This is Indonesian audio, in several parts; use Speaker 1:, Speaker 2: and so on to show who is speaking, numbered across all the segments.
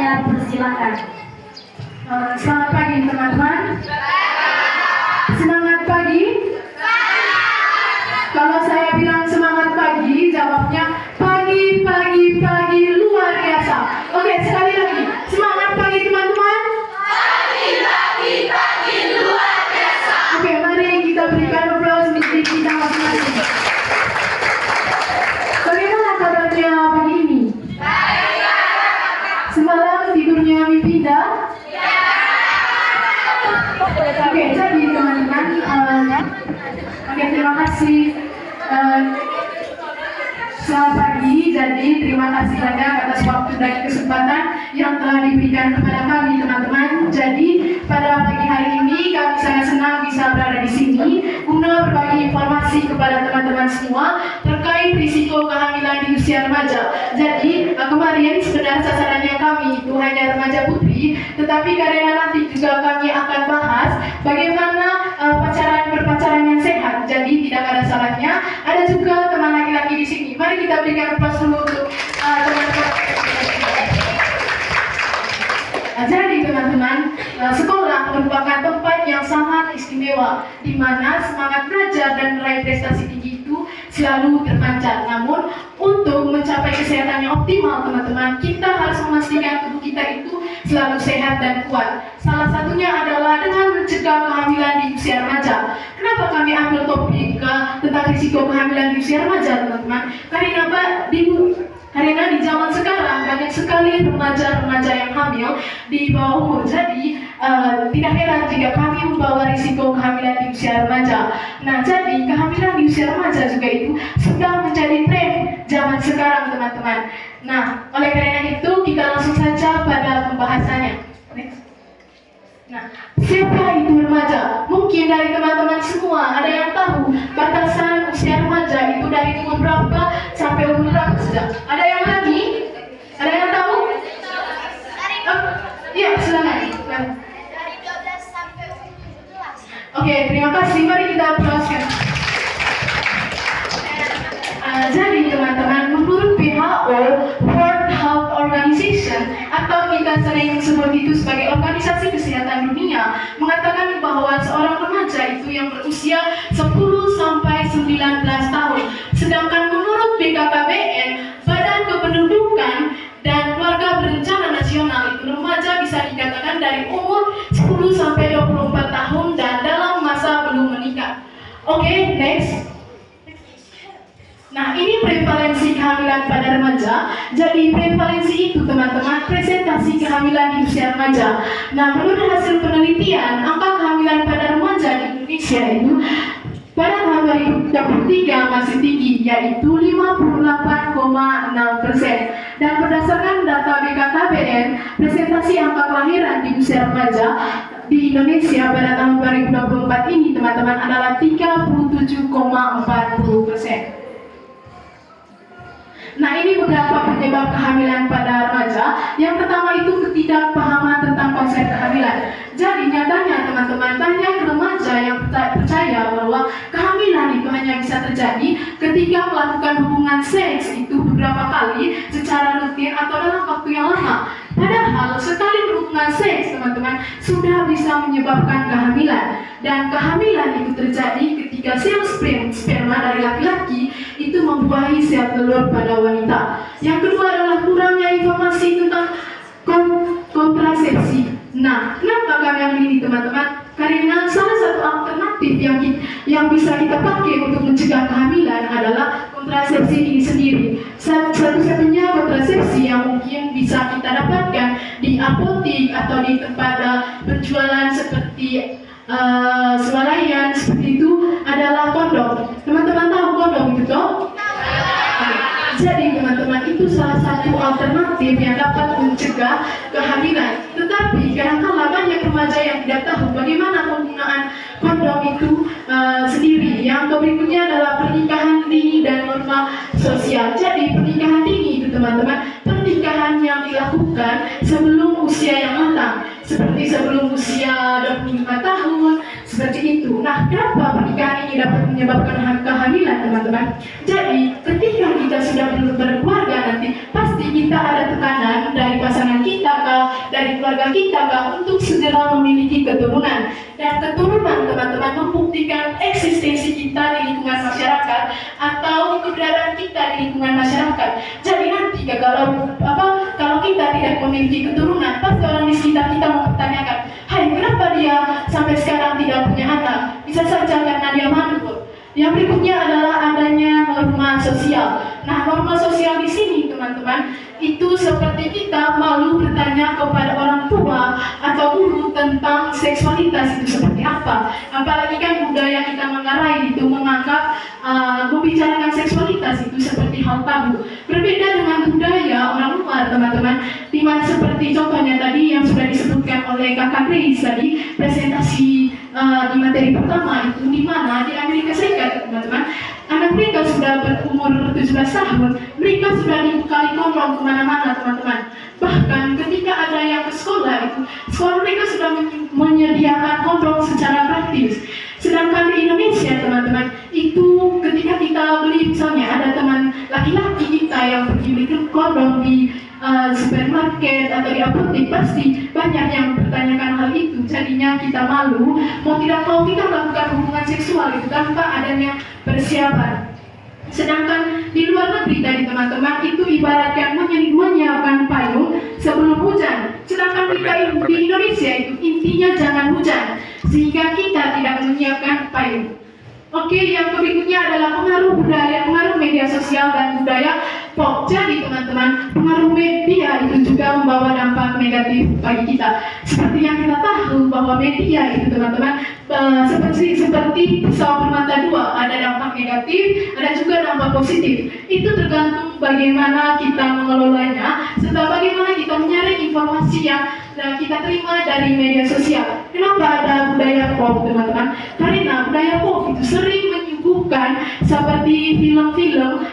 Speaker 1: saya persilakan.
Speaker 2: Selamat pagi teman-teman. Semangat pagi. Kalau saya bilang semangat pagi, jawabnya pagi, pagi, pagi luar biasa. Oke, sekali lagi. Semangat pagi teman-teman.
Speaker 3: Pagi, pagi, pagi luar biasa.
Speaker 2: Oke, mari kita berikan aplaus untuk diri kita masing-masing. Bagaimana kabarnya pagi ini? Semalam tidurnya mimpi indah? Oke, jadi teman-teman, oke, terima kasih. Selamat pagi. Jadi terima kasih banyak atas waktu dan kesempatan yang telah diberikan kepada kami teman-teman. Jadi pada pagi hari ini kami sangat senang bisa berada di sini guna berbagi informasi kepada teman-teman semua terkait risiko kehamilan di usia remaja. Jadi kemarin sebenarnya sasarannya kami itu hanya remaja putri, tetapi karena nanti juga kami akan bahas bagaimana berpacaran yang sehat. Jadi tidak ada salahnya ada juga teman laki-laki di sini. Mari kita berikan aplaus dulu untuk teman-teman. Jadi teman-teman, sekolah merupakan tempat yang sangat istimewa, di mana semangat belajar dan meraih prestasi tinggi itu selalu terpancar. Namun, untuk mencapai kesehatan yang optimal, teman-teman, kita harus memastikan tubuh kita itu selalu sehat dan kuat. Salah satunya adalah dengan mencegah kehamilan di usia remaja. Kenapa kami ambil topik tentang risiko kehamilan di usia remaja, teman-teman? Karena di zaman sekarang banyak sekali remaja-remaja yang hamil di bawah umur. Jadi tidak heran jika kami membawa risiko kehamilan di usia remaja. Nah, jadi kehamilan di usia remaja juga itu sudah menjadi tren zaman sekarang, teman-teman. Nah, oleh karena itu kita langsung saja pada pembahasannya. Next. Nah, siapa itu remaja? Mungkin dari teman-teman semua ada yang tahu batasan usia remaja itu dari umur berapa sampai umur berapa saja? Ada yang lagi? Ada yang tahu? Iya, silakan.
Speaker 3: Dari 12 sampai umur 17.
Speaker 2: Oke, terima kasih. Mari kita aplauskan. Jadi teman-teman, menurut WHO, World Health Organization, atau kita sering sebut itu sebagai Organisasi Kesehatan Dunia, mengatakan bahwa seorang remaja itu yang berusia 10 sampai 19 tahun. Sedangkan menurut BKKBN, Badan Kependudukan dan Keluarga Berencana Nasional, itu remaja bisa dikatakan dari umur 10 sampai 24 tahun dan dalam masa belum menikah. Oke, next. Nah, ini prevalensi kehamilan pada remaja. Jadi prevalensi itu, teman-teman, presentasi kehamilan di usia remaja. Nah, menurut hasil penelitian, angka kehamilan pada remaja di Indonesia itu pada tahun 2023 masih tinggi, yaitu 58,6%. Dan berdasarkan data BKKBN, presentasi angka kelahiran di usia remaja di Indonesia pada tahun 2024 ini, teman-teman, adalah 37,40%. Nah, ini beberapa penyebab kehamilan pada remaja. Yang pertama itu ketidakpahaman tentang konsep kehamilan. Jadi nyatanya teman-teman, banyak remaja yang percaya bahwa kehamilan itu hanya bisa terjadi ketika melakukan hubungan seks itu beberapa kali secara rutin atau dalam waktu yang lama. Padahal sekali berhubungan seks, teman-teman, sudah bisa menyebabkan kehamilan. Dan kehamilan itu terjadi ketika sel sperma dari laki-laki itu membuahi sel telur pada wanita. Yang kedua adalah kurangnya informasi tentang kontrasepsi. Nah, kenapa kami ambil ini, teman-teman? Karena salah satu alternatif yang bisa kita pakai untuk mencegah kehamilan adalah kontrasepsi ini sendiri. Satu-satunya kontrasepsi yang mungkin bisa kita dapatkan di apotek atau di tempat penjualan seperti swalayan seperti itu adalah kondom. Teman-teman tahu kondom itu toh? Jadi teman-teman, itu salah satu alternatif yang dapat mencegah kehamilan. Tetapi kadang-kala banyak remaja yang tidak tahu bagaimana penggunaan kondom itu sendiri. Yang berikutnya adalah pernikahan dini dan norma sosial. Jadi pernikahan dini itu, teman-teman, pernikahan yang dilakukan sebelum usia yang matang. seperti sebelum usia 25 tahun, seperti itu. Nah, kenapa pernikahan ini dapat menyebabkan kehamilan, teman-teman? Jadi, ketika kita sudah berkeluarga nanti, pasti kita ada tekanan dari pasangan kita kah, dari keluarga kita kah, untuk segera memiliki keturunan. Dan keturunan, teman-teman, membuktikan eksistensi kita di lingkungan masyarakat atau keberadaan kita di lingkungan masyarakat. Jadi nanti kalau kita tidak memiliki keturunan, pasti orang di sekitar kita mempertanyakan, hai, kenapa dia sampai sekarang tidak punya anak? Bisa saja karena dia mandul. Yang berikutnya adalah adanya norma sosial. Nah, norma sosial di sini, teman-teman, itu seperti kita malu bertanya kepada orang tua atau guru tentang seksualitas itu seperti apa. Apalagi kan budaya kita mengarai itu menganggap membicarakan seksualitas itu seperti hal tabu. Berbeda dengan budaya orang luar, teman-teman, di mana seperti contohnya tadi yang sudah disebutkan oleh Kakak Grace tadi, presentasi di materi pertama itu di mana di Amerika Serikat, teman-teman, anak mereka sudah berumur 17 tahun, mereka sudah dibekali kondom kemana-mana, teman-teman. Bahkan ketika ada yang ke sekolah itu, sekolah mereka sudah menyediakan kondom secara gratis. Sedangkan di Indonesia, teman-teman, itu ketika kita beli, misalnya ada teman laki-laki kita yang pergi beli kondom di supermarket atau di apotek, pasti banyak yang mempertanyakan hal itu. Jadinya kita malu, mau tidak mau kita melakukan hubungan seksual itu tanpa adanya persiapan. Sedangkan di luar negeri tadi, teman-teman, itu ibaratkan menyiapkan payung sebelum hujan. Sedangkan kita di Indonesia itu intinya jangan hujan, sehingga kita tidak menyiapkan payung. Oke, yang berikutnya adalah pengaruh budaya, pengaruh media sosial dan budaya pop. Jadi, teman-teman, pengaruh media itu juga membawa dampak negatif bagi kita. Seperti yang kita tahu bahwa media itu, teman-teman, seperti pisau bermata dua, ada dampak negatif, ada juga dampak positif. Itu tergantung bagaimana kita mengelolanya, serta bagaimana kita menyaring informasi yang kita terima dari media sosial. Kenapa ada budaya pop, teman-teman? Karena budaya pop itu sering menyuguhkan seperti film-film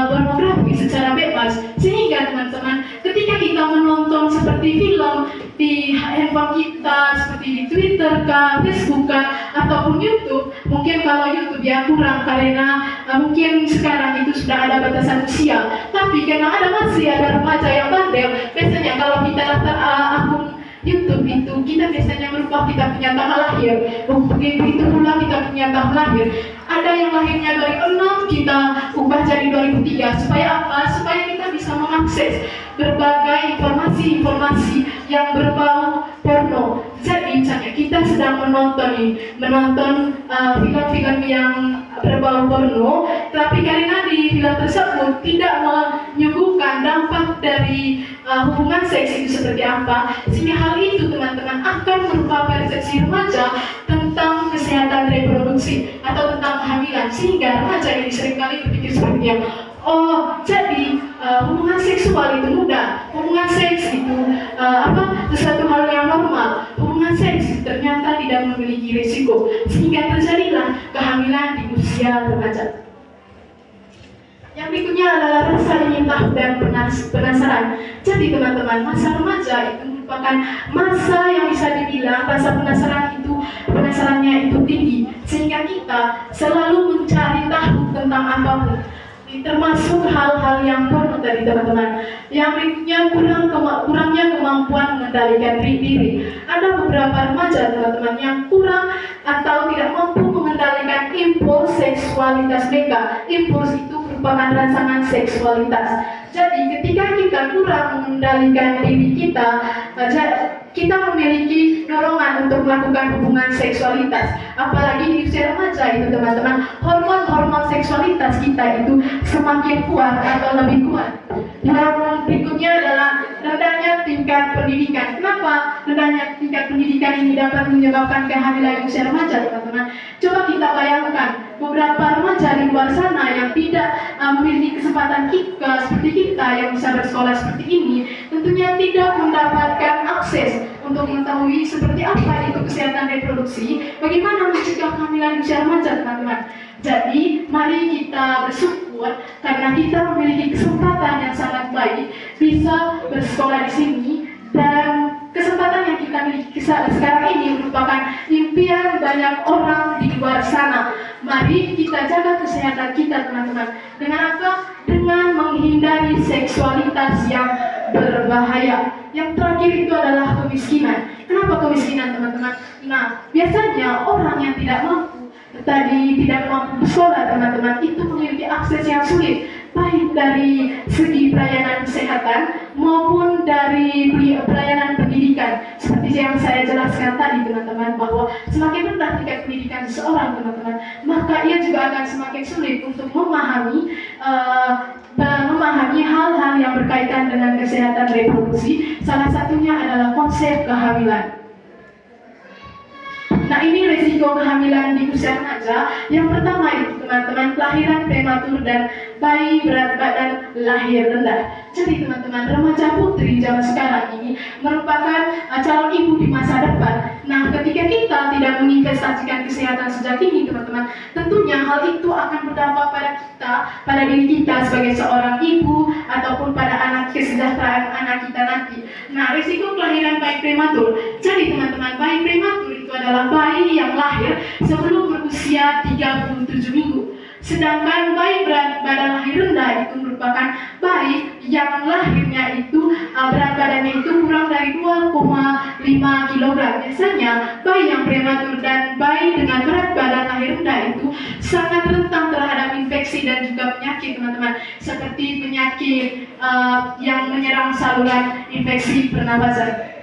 Speaker 2: pornografi secara bebas, sehingga, teman-teman, ketika kita menonton seperti film di handphone kita, seperti di Twitter kah, Facebook kah, ataupun YouTube, mungkin kalau YouTube ya kurang karena mungkin sekarang itu sudah ada batasan usia. Tapi karena masih ada remaja yang bandel, biasanya kalau kita daftar akun YouTube itu kita biasanya merubah kita punya tanggal lahir. Begitu pula kita punya tanggal lahir. Ada yang lahirnya 2006 kita ubah jadi 2003. Supaya apa? Supaya kita bisa mengakses berbagai informasi-informasi yang berbau porno. Jadi misalnya kita sedang menonton film-film yang berbau porno, tapi karena di film tersebut tidak menyuguhkan dampak dari hubungan seks itu seperti apa, sehingga hal itu, teman-teman, akan merubah persepsi remaja tentang kesehatan reproduksi atau tentang kehamilan, sehingga remaja ini seringkali berpikir seperti yang jadi hubungan seksual itu mudah, hubungan seks itu sesuatu hal yang normal, hubungan seks ternyata tidak memiliki risiko, sehingga terjadilah kehamilan di usia remaja. Yang berikutnya adalah rasa ingin tahu dan penasaran. Jadi, teman-teman, masa remaja itu merupakan masa yang bisa dibilang rasa penasarannya itu tinggi, sehingga kita selalu mencari tahu tentang apapun, termasuk hal-hal yang porno tadi, teman-teman. Yang berikutnya kurangnya kemampuan mengendalikan diri. Ada beberapa remaja, teman-teman, yang kurang atau tidak mampu mengendalikan impuls seksualitas mereka. Impuls itu merupakan rangsangan seksualitas. Jadi ketika kita kurang mengendalikan diri kita memiliki dorongan untuk melakukan hubungan seksualitas. Apalagi di usia remaja itu, teman-teman, hormon seksualitas kita itu semakin kuat atau lebih kuat. Yang berikutnya adalah rendahnya tingkat pendidikan. Kenapa rendahnya tingkat pendidikan ini dapat menyebabkan kehamilan di usia remaja, teman-teman? Coba kita bayangkan beberapa remaja di luar sana yang tidak memiliki kesempatan seperti kita yang bisa bersekolah seperti ini, tentunya tidak mendapatkan akses untuk mengetahui seperti apa itu kesehatan reproduksi, bagaimana mencegah kehamilan di usia remaja, teman-teman. Jadi, mari kita bersyukur karena kita memiliki kesempatan yang sangat baik bisa bersekolah di sini, dan kesempatan yang kita miliki sekarang ini merupakan impian banyak orang di luar sana. Mari kita jaga kesehatan kita, teman-teman. Dengan apa? Dengan menghindari seksualitas yang berbahaya. Yang terakhir itu adalah kemiskinan. Kenapa kemiskinan, teman-teman? Nah, biasanya orang yang tidak mampu bersekolah, teman-teman, itu memiliki akses yang sulit, baik dari segi pelayanan kesehatan maupun dari pelayanan pendidikan. Seperti yang saya jelaskan tadi, teman-teman, bahwa semakin rendah tingkat pendidikan seseorang, teman-teman, maka ia juga akan semakin sulit untuk memahami hal-hal yang berkaitan dengan kesehatan reproduksi. Salah satunya adalah konsep kehamilan. Nah, ini risiko kehamilan di usia remaja. Yang pertama itu, teman-teman, kelahiran prematur dan bayi berat badan lahir rendah. Jadi, teman-teman, remaja putri zaman sekarang ini merupakan calon ibu di masa depan. Nah, ketika kita tidak menginvestasikan kesehatan sejak dini, teman-teman, tentunya hal itu akan berdampak pada kita, pada diri kita sebagai seorang ibu ataupun pada kesejahteraan anak kita nanti. Nah, risiko kelahiran bayi prematur. Jadi, teman-teman, bayi prematur itu adalah bayi yang lahir sebelum berusia 37 minggu. Sedangkan bayi berat badan lahir rendah itu merupakan bayi yang lahirnya itu berat badannya itu kurang dari 2,5 kg. Biasanya bayi yang prematur dan bayi dengan berat badan lahir rendah itu sangat rentan terhadap infeksi dan juga penyakit, teman-teman, seperti penyakit yang menyerang saluran infeksi pernapasan.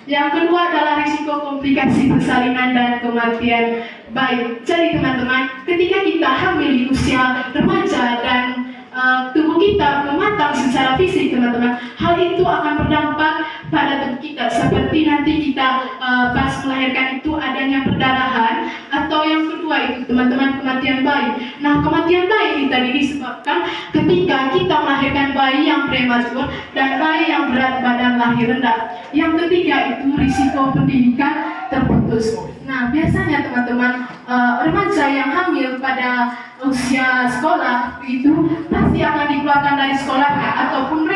Speaker 2: Yang kedua adalah risiko komplikasi persalinan dan kematian bayi. Jadi, teman-teman, ketika kita hamil di usia remaja dan tubuh kita belum matang secara fisik, teman-teman, hal itu akan berdampak pada tubuh kita. Seperti nanti kita pas melahirkan itu adanya perdarahan, atau yang kedua itu, teman-teman, kematian bayi. Nah, kematian bayi tadi disebabkan ketika kita melahirkan bayi yang prematur dan bayi yang berat badan lahir rendah. Yang ketiga itu risiko pendidikan terputus. Nah, biasanya, teman-teman, remaja yang hamil pada usia sekolah itu pasti akan dikeluarkan dari sekolahnya ataupun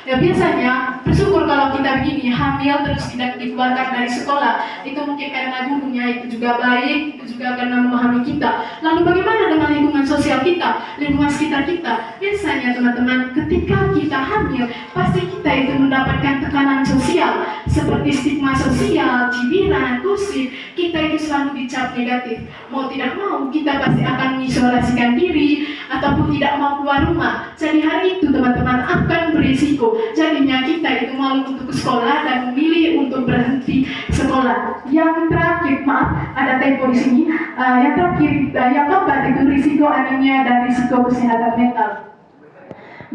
Speaker 2: biasanya bersyukur kalau kita begini hamil terus tidak dikeluarkan dari sekolah. Itu mungkin karena gurunya itu juga baik, itu juga karena memahami kita. Lalu bagaimana dengan lingkungan sosial kita, lingkungan sekitar kita? Biasanya, teman-teman, ketika kita hamil pasti kita itu mendapatkan tekanan sosial seperti stigma sosial, cibiran, gosip. Kita itu selalu dicap negatif. Mau tidak mau kita pasti akan mengisolasikan diri ataupun tidak mau keluar rumah. Jadi hari itu, teman-teman, akan berisiko. Jadinya kita itu malu untuk ke sekolah dan memilih untuk berhenti sekolah. Yang terakhir, maaf, ada tempo di sini. Yang terakhir, yang keempat itu risiko anemia dan risiko kesehatan mental.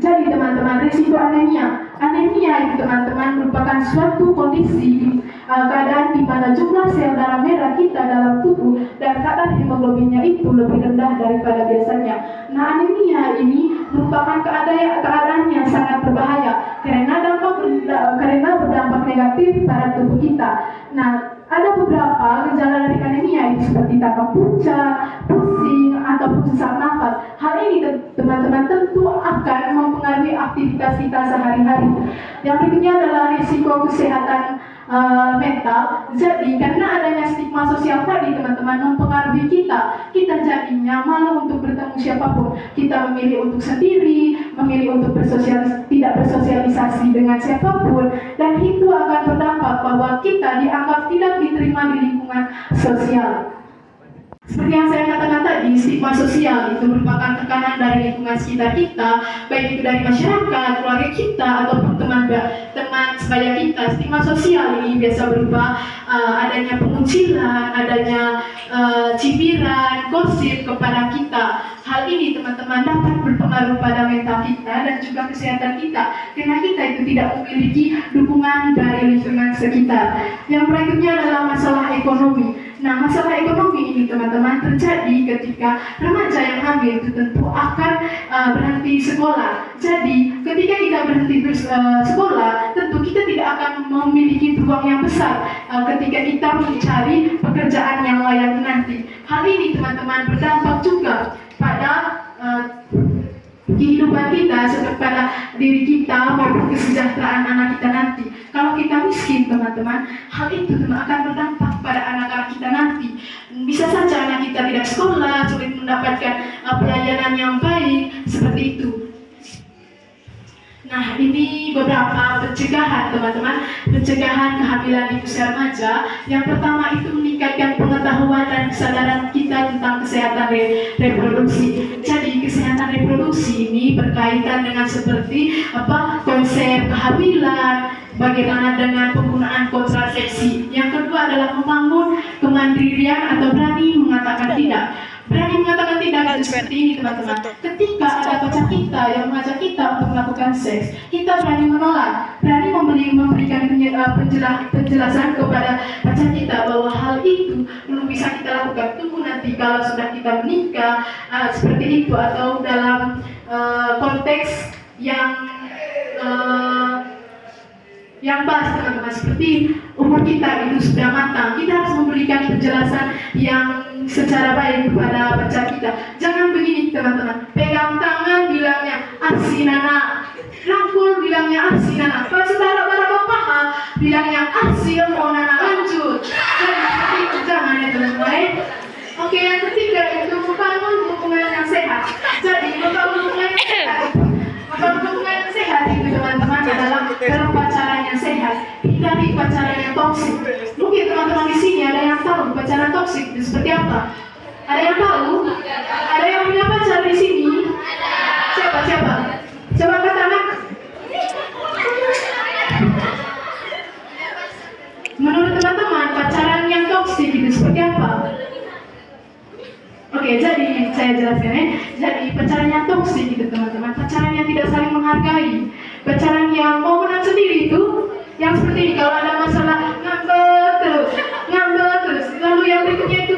Speaker 2: Jadi, teman-teman, risiko anemia. Anemia itu, teman-teman, merupakan suatu kondisi keadaan di mana jumlah sel darah merah kita dalam tubuh dan kadar hemoglobinnya itu lebih rendah daripada biasanya. Nah, anemia ini merupakan keadaan yang sangat berbahaya karena berdampak negatif pada tubuh kita. Nah, ada beberapa gejala dari anemia itu seperti tanpa puncak, pusing, ataupun sesak nafas. Hal ini, teman-teman, tentu akan mempengaruhi aktivitas kita sehari-hari. Yang berikutnya adalah risiko kesehatan mental. Jadi, karena adanya stigma sosial tadi, teman-teman, mempengaruhi kita. Kita jadinya malu untuk bertemu siapapun. Kita memilih untuk sendiri, memilih untuk tidak bersosialisasi dengan siapapun, dan itu akan berdampak bahwa kita dianggap tidak diterima di lingkungan sosial. Seperti yang saya katakan tadi, stigma sosial itu merupakan tekanan dari lingkungan sekitar kita, baik itu dari masyarakat, keluarga kita, ataupun teman sebaya kita. Stigma sosial ini biasa berupa adanya pengucilan, adanya cibiran, gosip kepada kita. Hal ini, teman-teman, dapat berpengaruh pada mental kita dan juga kesehatan kita, karena kita itu tidak memiliki dukungan dari lingkungan sekitar. Yang berikutnya adalah masalah ekonomi. Nah, masalah ekonomi ini, teman-teman, terjadi ketika remaja yang hamil itu tentu akan berhenti sekolah. Jadi, ketika kita berhenti sekolah, tentu kita tidak akan memiliki peluang yang besar ketika kita mencari pekerjaan yang layak nanti. Hal ini, teman-teman, berdampak juga pada kehidupan kita kepada diri kita maupun kesejahteraan anak kita nanti. Kalau kita miskin teman-teman, hal itu akan berdampak pada anak-anak kita nanti. Bisa saja anak kita tidak sekolah, sulit mendapatkan pelayanan yang baik, seperti itu. Nah, ini beberapa pencegahan teman-teman, pencegahan kehamilan di usia remaja. Yang pertama itu meningkatkan pengetahuan dan kesadaran kita tentang kesehatan reproduksi. Jadi kesehatan reproduksi ini berkaitan dengan seperti konsep kehamilan, bagaimana dengan penggunaan kontrasepsi. Yang kedua adalah membangun kemandirian atau berani mengatakan tidak. Berani mengatakan tidak itu seperti ini teman-teman. Ketika ada pacar kita yang mengajak kita untuk melakukan seks, kita berani menolak, berani memberikan penjelasan kepada pacar kita bahwa hal itu belum bisa kita lakukan. Tunggu nanti kalau sudah kita menikah, seperti itu, atau dalam konteks yang pas teman-teman, seperti umur kita itu sudah matang, kita harus memberikan penjelasan yang secara baik kepada pacar kita. Jangan begini teman-teman, pegang tangan bilangnya asinana, rangkul bilangnya asinana, pas taruh paha bilangnya asinana, lanjut. Jadi itu jangan ya teman-teman. Oke, yang ketiga itu membangun hubungan yang sehat. Jadi membangun hubungan yang sehat. Hubungan yang sehat itu teman-teman adalah dalam pacaran yang sehat, hindari pacaran yang toksik. Mungkin teman-teman di sini ada yang tahu pacaran toksik itu seperti apa? Ada yang tahu? Ada yang punya pacar di sini? Siapa? Coba katakan. Menurut teman-teman pacaran yang toksik itu seperti apa? Oke, jadi saya jelaskan ya. Jadi pacaran yang toksik itu teman-teman, pacaran yang tidak saling menghargai, pacaran yang mau menang sendiri itu, yang seperti ini. Kalau ada masalah ngambek terus. Lalu yang berikutnya itu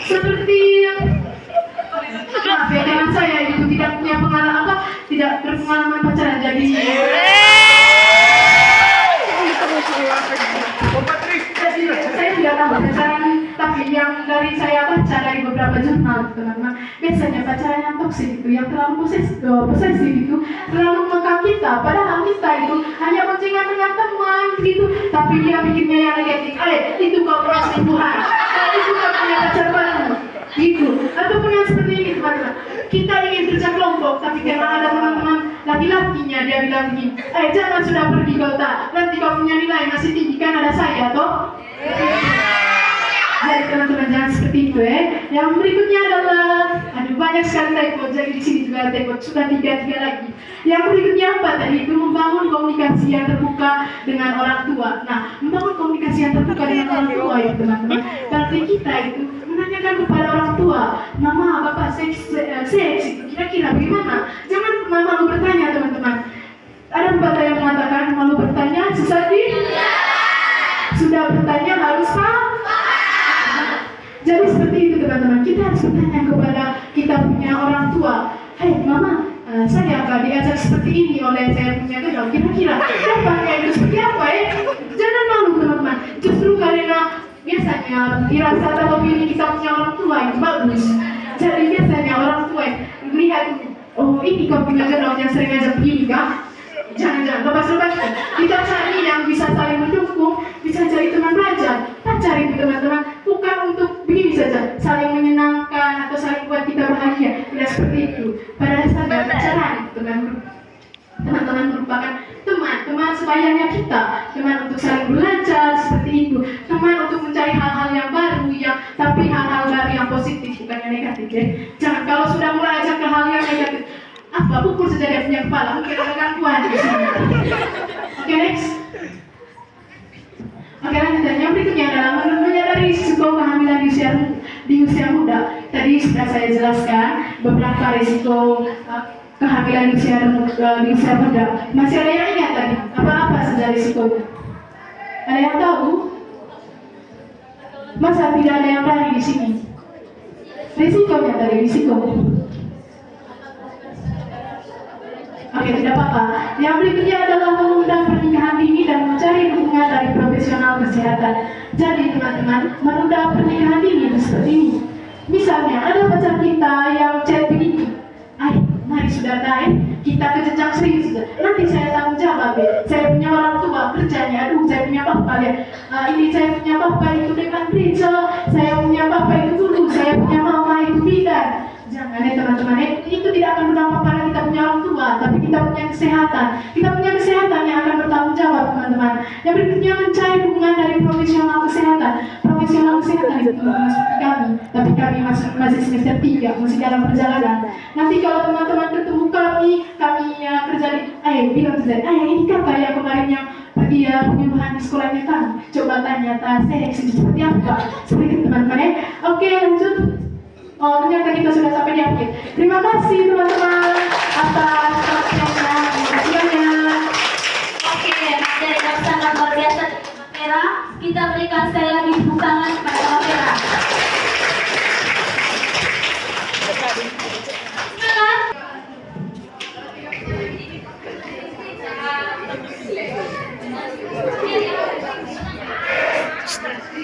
Speaker 2: seperti maaf ya, dengan saya itu tidak punya pengalaman tidak berpengalaman pacaran. Jadi saya tidak tahu pacaran, tapi yang dari saya baca dari beberapa jurnal teman-teman, biasanya pacaran yang toksik itu yang terlalu posesif itu terlalu mengekang kita, padahal kita itu hanya boncengan dengan teman gitu, tapi dia bikinnya yang negatif. Itu kau perselingkuhan, itu kau punya pacar baru gitu. Ataupun yang seperti ini teman-teman, kita ingin kerja kelompok, tapi karena ada teman-teman laki-lakinya dia bilang begini, jangan sudah pergi kau tak, nanti kau punya nilai masih tinggi kan ada saya toh. Jadi teman-teman jangan seperti itu ya. Yang berikutnya adalah banyak sekali typo, jadi di sini juga ada typo, sudah tiga lagi. Yang berikutnya apa tadi? Itu membangun komunikasi yang terbuka dengan orang tua. Nah, membangun komunikasi yang terbuka dengan orang tua ya teman-teman. Berarti kita itu menanyakan kepada orang tua, mama, bapak, seks itu kira-kira bagaimana? Jangan malu bertanya teman-teman. Ada pepatah yang mengatakan malu bertanya sesat di sudah bertanya harus paham. Jadi seperti itu teman-teman, kita harus bertanya kepada kita punya orang tua, mama, saya diajak seperti ini oleh saya punya gedung, kira-kira dampaknya itu seperti apa ya? Jangan malu teman-teman, justru karena biasanya dirasa atau pilih kita punya orang tua yang bagus. Jadi biasanya orang tua melihat, oh ini kau punya gedung yang sering ajak pilih kan? Jangan lepas-lepaskan. Kita cari yang bisa saling mendukung, bisa cari teman belajar. Cari teman-teman, bukan untuk begini saja, saling menyenangkan atau saling buat kita bahagia. Tidak seperti itu. Pada dasarnya pacaran teman-teman merupakan teman sebayanya kita, teman untuk saling belajar seperti itu, teman untuk mencari hal-hal yang baru, tapi hal-hal baru yang positif, bukan yang negatif ya. Jangan kalau sudah mulai ajak ke hal yang negatif, pukul saja dia punya kepala, mungkin ada gangguan di sini. Oke, next. Oke, lanjut. Yang berikutnya adalah menyadari risiko kehamilan di usia muda. Tadi sudah saya jelaskan beberapa risiko kehamilan di usia muda. Masih ada yang ingat tadi? Apa saja risikonya? Ada yang tahu? Masa tidak ada yang berani di sini? Risikonya tadi, risiko. Oke, tidak apa-apa. Yang berikutnya adalah mengundang pernikahan dini dan mencari dukungan dari profesional kesehatan. Jadi teman-teman, menunda pernikahan dini seperti ini. Misalnya ada pacar kita yang chat begini, hari sudah naik, kita ke jenjang serius. Nanti saya tanggung jawab ya. Saya punya orang tua kerjanya, aduh saya punya bapak ya. Ini saya punya bapak itu depan gereja, saya punya bapak itu guru, saya punya mama itu bidan. Jangan ya teman-teman, itu tidak akan berdampak pada kita punya orang tua, tapi kita punya kesehatan. Kita punya kesehatan yang akan bertanggung jawab teman-teman. Yang berikutnya mencari dukungan dari profesional kesehatan. Profesional kesehatan itu masuk kami, tapi kami masih semester 3, masih dalam perjalanan. Nanti kalau teman-teman ketemu kami kerja di, bilang saja, ini kakak yang kemarin yang pergi ya penyuluhan di sekolahnya kami. Coba tanya seleksi seperti apa. Seperti itu teman-teman ya. Oke, lanjut. Oh, ternyata kita sudah sampai di akhir. Terima kasih teman-teman atas perhatiannya. Terima kasih banyak.
Speaker 3: Oke, dari sangat luar biasa Vera, kita berikan sekali lagi tepuk tangan kepada Vera. Semangat.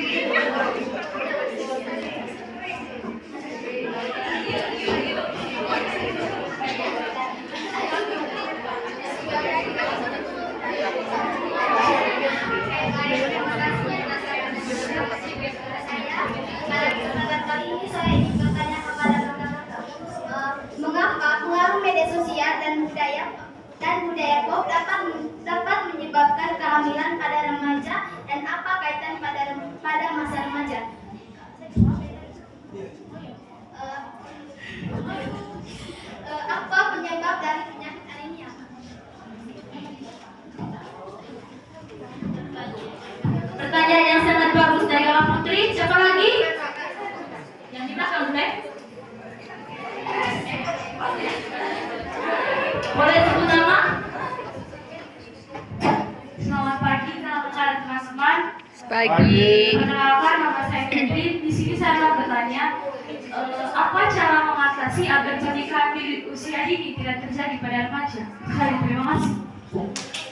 Speaker 3: Mengapa pengaruh media sosial dan budaya pop dapat menyebabkan kehamilan pada remaja dan apa kaitan pada masa remaja? Apa penyebab dari penyakit anemia? Pertanyaan yang sangat bagus dari Kakak Putri. Siapa lagi? Yang di belakang, Bunda. Boleh sebut nama? Selamat pagi, teman-teman.
Speaker 1: Pagi.
Speaker 3: Perkenalkan, nama saya Putri. Di sini saya mau bertanya, apa cara mengatasi agar pernikahan di usia dini tidak terjadi pada remaja? Terima kasih.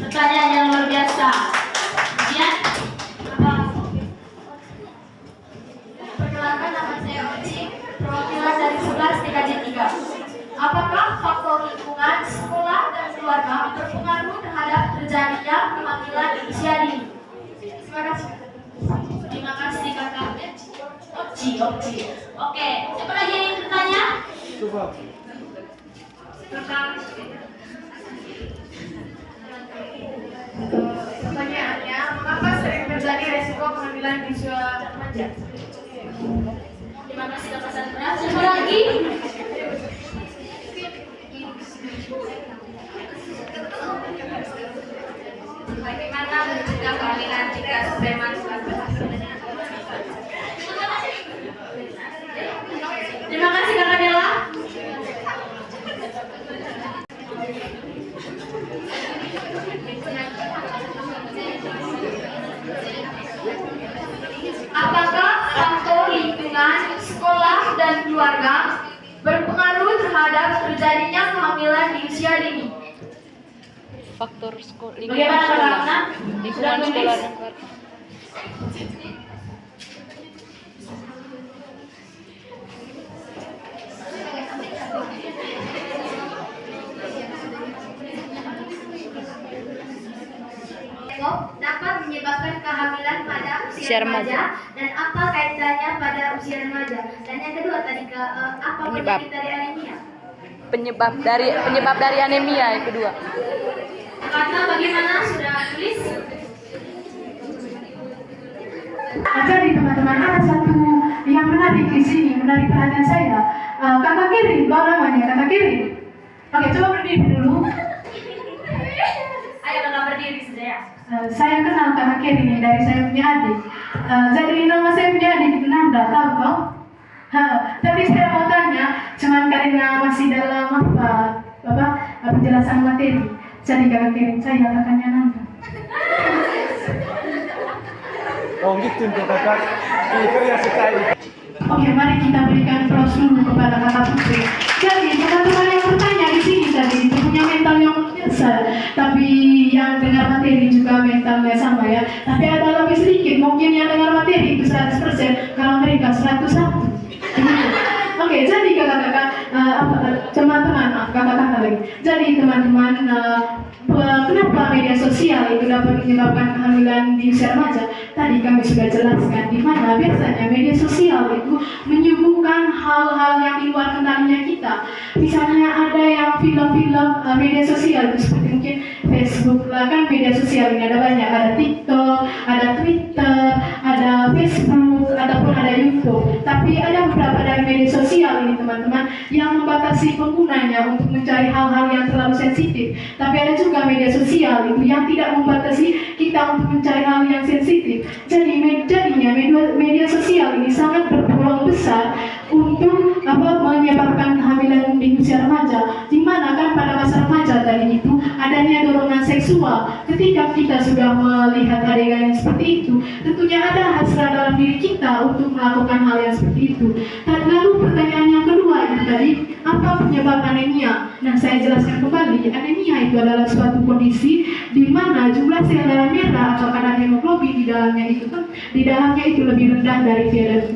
Speaker 3: Pertanyaan yang luar biasa. Kemudian, perkenalkan, nama saya Oci, perwakilan dari 11 TKJ 3. Apakah faktor lingkungan, sekolah, dan keluarga berpengaruh terhadap terjadinya kehamilan di usia dini? Terima kasih. Terima kasih kakak Oci. Oke, siapa lagi yang ingin bertanya?
Speaker 2: Pertanyaannya, mengapa sering terjadi resiko kehamilan di usia remaja?
Speaker 3: Terima kasih kakak Sandra. Siapa lagi?
Speaker 1: Bagaimana mencegah kehamilan jika prematur?
Speaker 3: Terima kasih kakak Dela. Apakah faktor lingkungan, sekolah, dan keluarga berpengaruh terhadap terjadinya kehamilan di usia dini?
Speaker 1: Faktor lingkungan
Speaker 3: Bagaimana
Speaker 1: sekolah,
Speaker 3: kakak?
Speaker 1: lingkungan sekolah dan keluarga.
Speaker 3: Dapat menyebabkan kehamilan pada usia
Speaker 1: Usia
Speaker 3: remaja
Speaker 1: remaja.
Speaker 3: dan apa kaitannya pada usia remaja? Dan yang kedua tadi apa
Speaker 1: Penyebab.
Speaker 3: penyakit dari anemia?
Speaker 1: Penyebab dari anemia yang kedua.
Speaker 3: Karena bagaimana sudah tulis?
Speaker 2: Jadi teman-teman, ada satu yang menarik di sini, menarik perhatian saya. Kakak Kiri, tahu namanya kakak Kiri? Oke, coba berdiri dulu.
Speaker 3: Ayo kakak berdiri saja.
Speaker 2: Saya kenal kakak Kiri nih dari saya punya adik. Jadi nama saya punya adik itu Nanda, tahu kau? Tapi saya mau tanya, cuman karena masih dalam penjelasan materi. Jadi kakak Kiri saya kakaknya Nanda.
Speaker 4: Oh gitu untuk kakak, ya sekali.
Speaker 2: Oke, mari kita berikan aplaus dulu kepada kakak Putri. Jadi teman-teman yang bertanya di sini tadi itu punya mental yang luar biasa, tapi yang dengar materi juga mentalnya sama ya. Tapi ada lebih sedikit, mungkin yang dengar materi itu 100%, kalau mereka 101. Oke, jadi kakak-kakak, teman-teman, kata-kata lagi. Jadi teman-teman, kenapa media sosial itu dapat menyebabkan kehamilan di usia remaja? Tadi kami sudah jelaskan di mana biasanya media sosial itu menyuguhkan hal-hal yang di luar kendalinya kita. Misalnya ada yang film-film media sosial itu seperti mungkin Facebook lah, kan media sosial ini ada banyak, ada TikTok, ada Twitter, ada Facebook, ataupun ada YouTube. Tapi ada beberapa dari media sosial ini teman-teman yang membatasi penggunanya untuk mencari hal-hal yang terlalu sensitif. Tapi ada juga media sosial itu yang tidak membatasi kita untuk mencari hal yang sensitif. Jadinya media sosial ini sangat berpeluang besar untuk menyebabkan kehamilan di usia remaja. Di mana kan pada masa remaja tadi itu adanya dorongan seksual. Ketika kita sudah melihat adegan yang seperti itu, tentunya ada hasrat dalam diri kita untuk melakukan hal yang seperti itu. Dan lalu pertanyaan yang kedua itu tadi, apa penyebab anemia? Nah, saya jelaskan kembali, anemia itu adalah suatu kondisi di mana jumlah sel darah merah atau kadar hemoglobin di dalamnya itu lebih rendah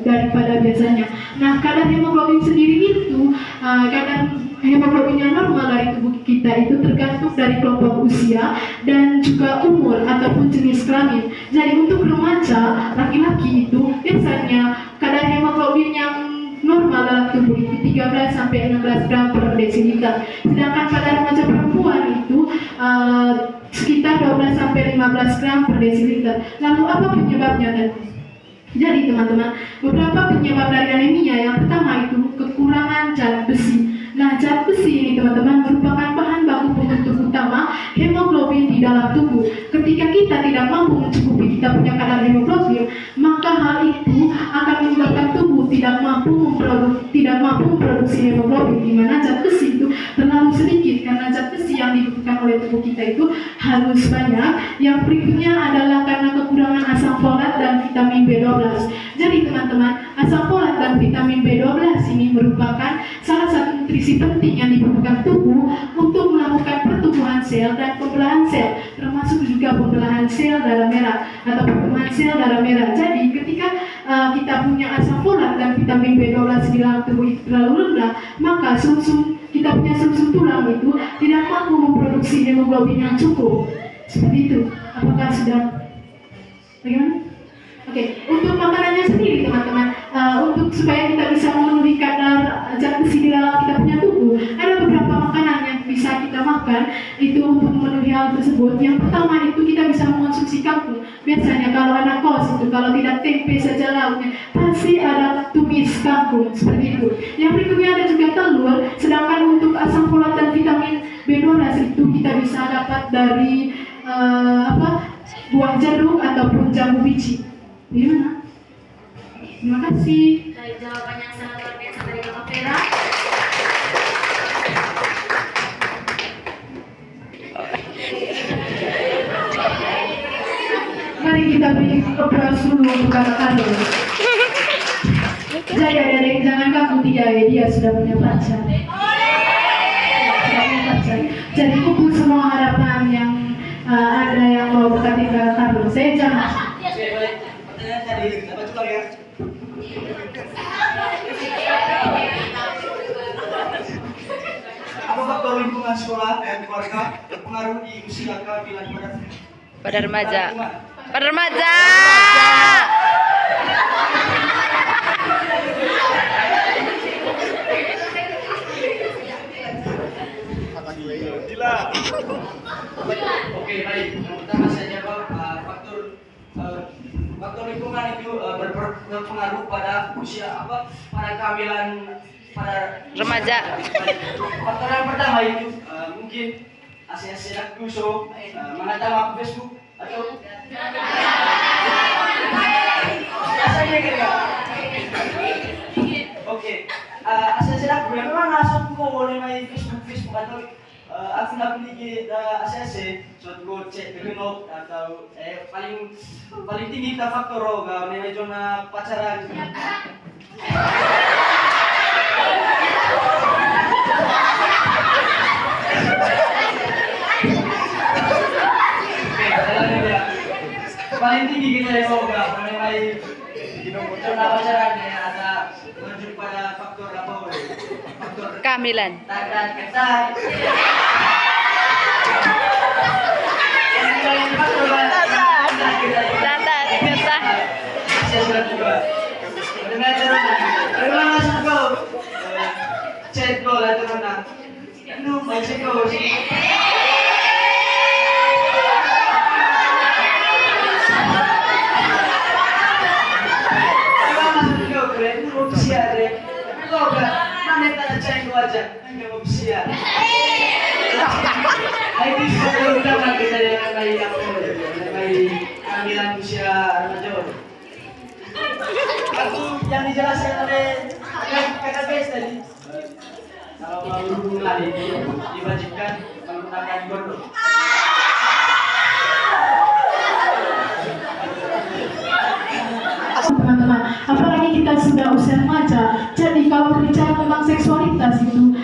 Speaker 2: daripada biasanya. Nah, kadar hemoglobin sendiri itu kadar hemoglobin yang normal dari tubuh kita itu tergantung dari kelompok usia dan juga umur ataupun jenis kelamin. Jadi untuk remaja laki-laki itu biasanya kadar hemoglobin yang normal dalam tubuh itu 13 sampai 16 gram per desiliter. Sedangkan pada remaja perempuan itu sekitar 12 sampai 15 gram per desiliter. Lalu apa penyebabnya tadi? Jadi teman-teman, beberapa penyebab dari anemia. Yang pertama itu kekurangan zat besi. Nah, zat besi ini teman-teman merupakan bahan baku pembentuk utama hemoglobin di dalam tubuh. Ketika kita tidak mampu mencukupi kita punya kadar hemoglobin, maka hal itu akan menyebabkan tubuh tidak mampu memproduksi hemoglobin, di mana zat besi itu terlalu sedikit karena zat besi yang dibutuhkan oleh tubuh kita itu harus banyak. Yang berikutnya adalah karena kekurangan asam folat dan vitamin B12. Jadi teman-teman, asam folat dan vitamin B12 ini merupakan salah satu nutrisi penting yang dibutuhkan tubuh untuk melakukan pertumbuhan sel dan pembelahan sel, termasuk juga pembelahan sel darah merah atau pertumbuhan sel darah merah. Jadi ketika kita punya asam folat dan vitamin B12 di dalam tubuh itu terlalu rendah, maka kita punya sumsum tulang itu tidak mampu memproduksi hemoglobin yang cukup. Seperti itu. Apakah sudah bagaimana? Oke, untuk makanannya sendiri teman-teman, untuk supaya kita bisa memenuhi kadar zat besi di dalam kita punya tubuh, ada beberapa makanan yang bisa kita makan itu untuk memenuhi hal tersebut. Yang pertama itu kita bisa mengonsumsi kangkung. Biasanya kalau anak kos itu kalau tidak tempe saja lauknya pasti ada tumis kangkung seperti itu. Yang berikutnya ada juga telur. Sedangkan untuk asam folat dan vitamin B12 itu kita bisa dapat dari buah jeruk ataupun jambu biji. Gimana? Terima kasih.
Speaker 3: Dari jawaban yang sangat luar biasa dari Bapak Vera.
Speaker 2: Mari kita beri aplaus dulu untuk anak-anak. Jadi adik-adik jangan kaku dia sudah punya pacar. Jadi kumpul semua harapan yang ada yang mau berkati kakak Carlo. Saya jangan.
Speaker 5: Apa faktor lingkungan sekolah dan keluarga berpengaruh di usia kehamilan
Speaker 1: Pada remaja. Pada remaja.
Speaker 4: Gila.
Speaker 5: Oke, baik. Yang pertama saya jawab faktor lingkungan itu berpengaruh pada usia pada kehamilan pada
Speaker 1: Remaja.
Speaker 5: Faktor yang pertama itu mungkin asyik kuso mengatama Facebook atau rasanya gitu. Oke, asyik memang langsung boleh main Facebook atau akun ini ACC suatu cek kenok atau paling tinggi kita faktor nilai zona pacaran. Paling tinggi kita menilai zona pacaran ada menuju pada faktor apa? Faktor
Speaker 1: kehamilan.
Speaker 5: Takrat ketat.
Speaker 1: Datar, ketah.
Speaker 5: Saya surat juga. Dengan terima kasih kau. Chat kau lah teman. Lu masih kau. Aku yang dijelaskan oleh kakak guys tadi. Kalau mau berhubung lagi diwajibkan menggunakan kondom.
Speaker 2: Teman-teman, apalagi kita sudah usia remaja, jadi kalau berbicara tentang seksualitas itu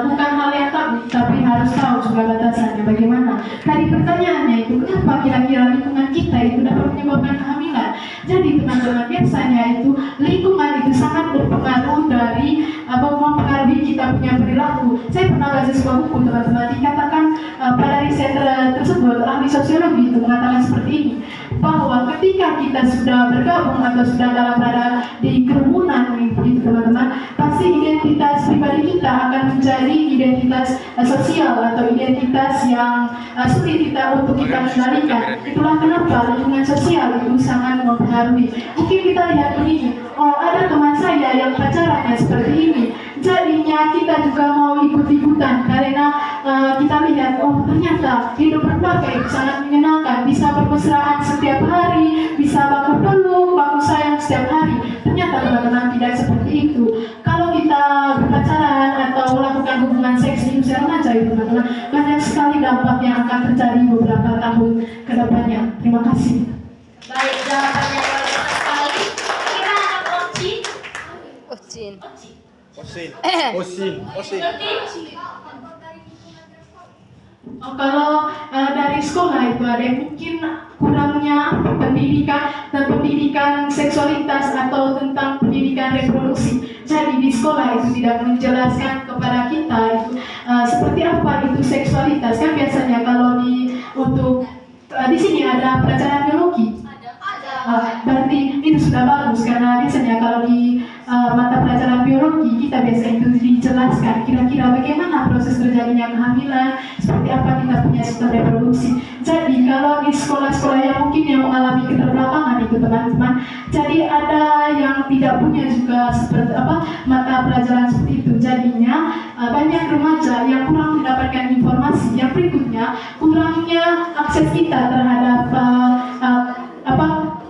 Speaker 2: bukan hal yang tabu, tapi harus tahu juga batasannya bagaimana. Tadi pertanyaannya itu, kenapa kira-kira lingkungan kita itu dapat menyebabkan kehamilan? Jadi teman-teman, biasanya itu lingkungan itu sangat berpengaruh dari mempengaruhi kita punya perilaku. Saya pernah baca sebuah buku teman-teman, dikatakan pada riset tersebut ahli sosiologi itu mengatakan seperti ini, bahwa ketika kita sudah bergabung atau sudah berada di kerumunan gitu teman-teman, pasti identitas pribadi kita akan menjadi identitas sosial atau identitas yang sulit kita untuk kita kendalikan. Itulah kenapa lingkungan sosial itu sangat mempengaruhi. Mungkin kita lihat begini, oh ada teman saya yang pacarannya seperti ini, jadinya kita juga mau ikut-ikutan karena kita lihat, oh ternyata hidup berkeluarga itu sangat menyenangkan, bisa bermesraan setiap hari, bisa baku peluk, baku sayang setiap hari. Ternyata teman-teman tidak seperti itu. Kalau kita berpacaran atau melakukan hubungan seks di usia remaja itu teman-teman, banyak sekali dampak yang akan terjadi beberapa tahun ke depannya. Terima kasih.
Speaker 3: Baik, jawabannya bagus sekali. Kita akan Oci.
Speaker 1: Ocin.
Speaker 4: Osin.
Speaker 2: Oh, kalau dari sekolah itu ada yang mungkin kurangnya pendidikan seksualitas atau tentang pendidikan reproduksi. Jadi di sekolah itu tidak menjelaskan kepada kita itu seperti apa itu seksualitas. Kan biasanya kalau di sini ada pelajaran biologi. Berarti itu sudah bagus karena biasanya kalau di mata pelajaran biologi kita biasanya itu dijelaskan kira-kira bagaimana proses terjadinya kehamilan, seperti apa kita punya sistem reproduksi. Jadi kalau di sekolah-sekolah yang mungkin yang mengalami keterbelakangan itu teman-teman, jadi ada yang tidak punya juga seperti mata pelajaran seperti itu. Jadinya banyak remaja yang kurang mendapatkan informasi. Yang berikutnya, kurangnya akses kita terhadap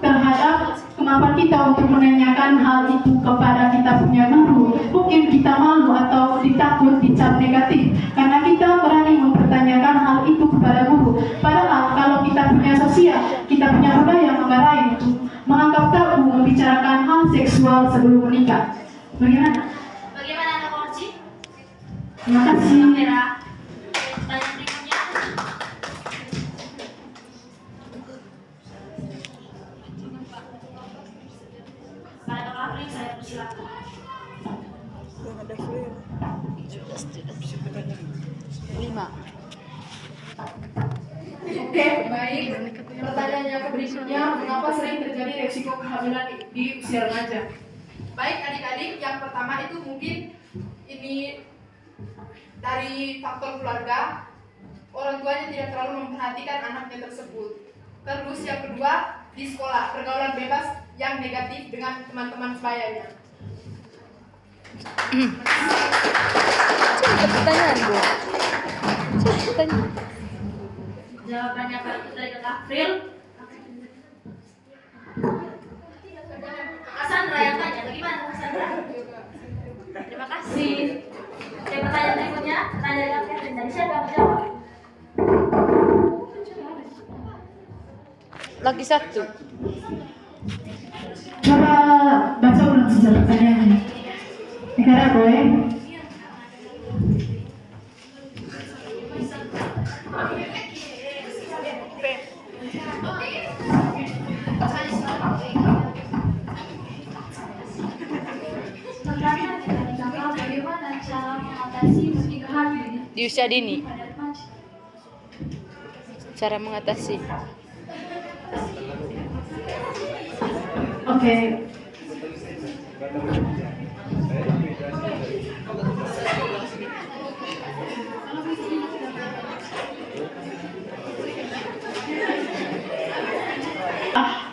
Speaker 2: terhadap kemampuan kita untuk menanyakan hal itu kepada kita punya guru. Mungkin kita malu atau ditakut dicap negatif karena kita berani mempertanyakan hal itu kepada guru. Padahal kalau kita punya sosial, kita punya budaya menggarai itu menganggap tabu membicarakan hal seksual sebelum menikah. Bagaimana?
Speaker 3: Bagaimana Kak Oci?
Speaker 2: Terima kasih.
Speaker 3: Kamera. Pertanyaan berikutnya. Pada Kak April, saya persilakan.
Speaker 1: Lima.
Speaker 2: Oke, baik. Pertanyaannya berikutnya, mengapa sering terjadi resiko kehamilan di usia remaja? Baik adik-adik, yang pertama itu mungkin ini dari faktor keluarga, orang tuanya tidak terlalu memperhatikan anaknya tersebut. Terus yang kedua, di sekolah, pergaulan bebas yang negatif dengan teman-teman sebayanya.
Speaker 1: Pertanyaan, Bu. Pertanyaan.
Speaker 3: Jawabannya dari Kak April. Kak Sandra yang tanya, bagaimana Kak Sandra? Terima kasih. Oke, pertanyaan berikutnya, pertanyaan dari Kak Kevin. Dari siapa yang menjawab?
Speaker 1: Lagi satu.
Speaker 2: Coba baca ulang saja pertanyaannya. Negara boy.
Speaker 3: Pertama dari Kakak, bagaimana cara mengatasi
Speaker 1: di usia dini.
Speaker 3: pada remaja.
Speaker 1: Cara mengatasi.
Speaker 2: Oke.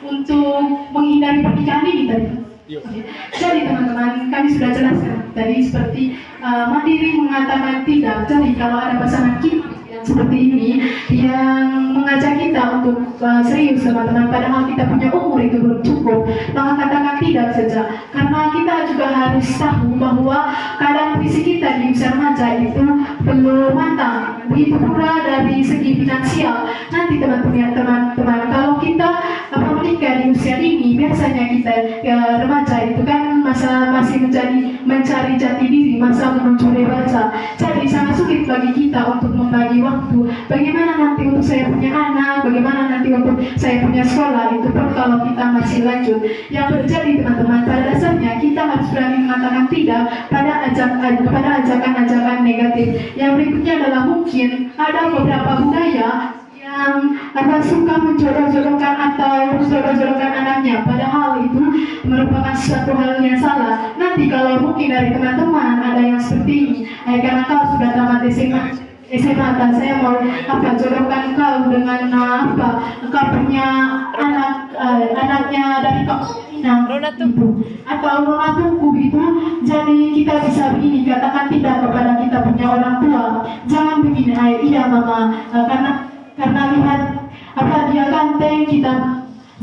Speaker 2: Untuk menghindari pernikahan ini tadi. Oke. Jadi teman-teman, kami sudah jelaskan tadi seperti mandiri mengatakan tidak. Jadi kalau ada pasangan kita yang seperti ini yang mengajak kita untuk serius teman-teman, padahal kita punya umur itu belum cukup, maka katakan tidak saja. Karena kita juga harus tahu bahwa keadaan fisik kita di usia remaja itu belum matang. Begitu pula dari segi finansial. Nanti teman-teman, kalau kita menikah di usia ini, biasanya kita remaja itu kan masa masih mencari jati diri, masa menuju dewasa. Jadi sangat sulit bagi kita untuk membagi waktu. Bagaimana nanti untuk saya punya anak, bagaimana nanti untuk saya punya sekolah, itu pun kalau kita masih lanjut. Yang terjadi teman-teman, pada dasarnya kita harus berani mengatakan tidak pada ajakan-ajakan negatif. Yang berikutnya adalah mungkin ada beberapa budaya yang suka menjodoh-jodohkan atau jodoh-jodohkan anaknya, padahal itu merupakan suatu hal yang salah. Nanti kalau mungkin dari teman-teman ada yang seperti ini, karena kau sudah tamat SMA, dan saya mau jodohkan kau dengan kau punya anaknya dari kau ibu atau Rona Tungku itu. Jadi kita bisa begini, katakan tidak kepada kita punya orang tua. Jangan begini, iya mama, karena lihat dia ganteng, kita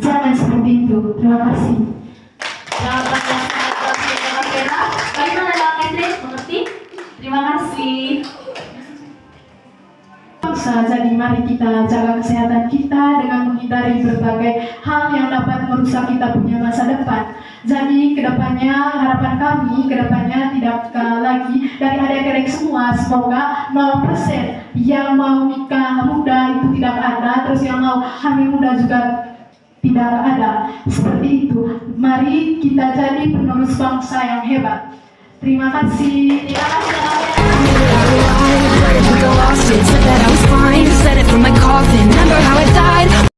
Speaker 2: jangan seperti itu. Terima kasih.
Speaker 3: Jawaban yang sangat bagus dari Mas Vera. Bagaimana Bang Catherine? Mengerti? Terima kasih.
Speaker 2: Jadi mari kita jaga kesehatan kita dengan menghindari berbagai hal yang dapat merusak kita punya masa depan. Jadi kedepannya, harapan kami kedepannya tidak lagi dari adik-adik semua, semoga 0% yang mau nikah muda itu tidak ada, terus yang mau hamil muda juga tidak ada. Seperti itu. Mari kita jadi penerus bangsa yang hebat. Terima kasih.
Speaker 3: Terima kasih Bang Vera.
Speaker 6: Lost it, said that I was fine. Said it from my coffin. Remember how I died?